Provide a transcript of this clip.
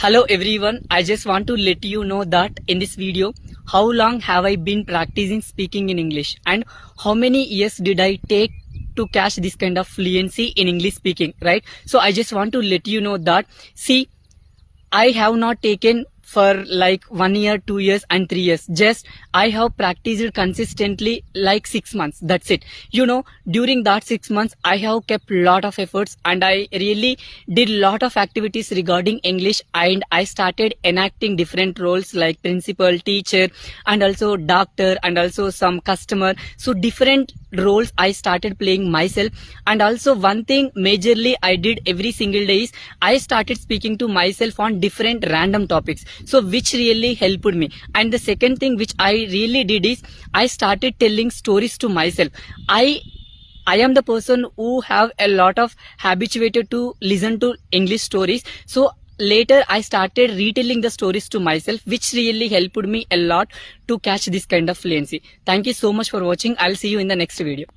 Hello everyone, I just want to let you know that in this video, how long have I been practicing speaking in English and how many years did I take to catch this kind of fluency in English speaking, right? So I just want to let you know that, see, I have not taken for like 1 year, 2 years and 3 years. Just I have practiced consistently like 6 months. That's it. During that 6 months, I have kept lot of efforts and I really did lot of activities regarding English, and I started enacting different roles like principal, teacher, and also doctor, and also some customer. So different roles I started playing myself. And also one thing majorly I did every single day is I started speaking to myself on different random topics, so which really helped me. And the second thing which I really did is I started telling stories to myself. I am the person who have a lot of habituated to listen to English stories, so later I started retelling the stories to myself, which really helped me a lot to catch this kind of fluency. Thank you so much for watching. I'll see you in the next video.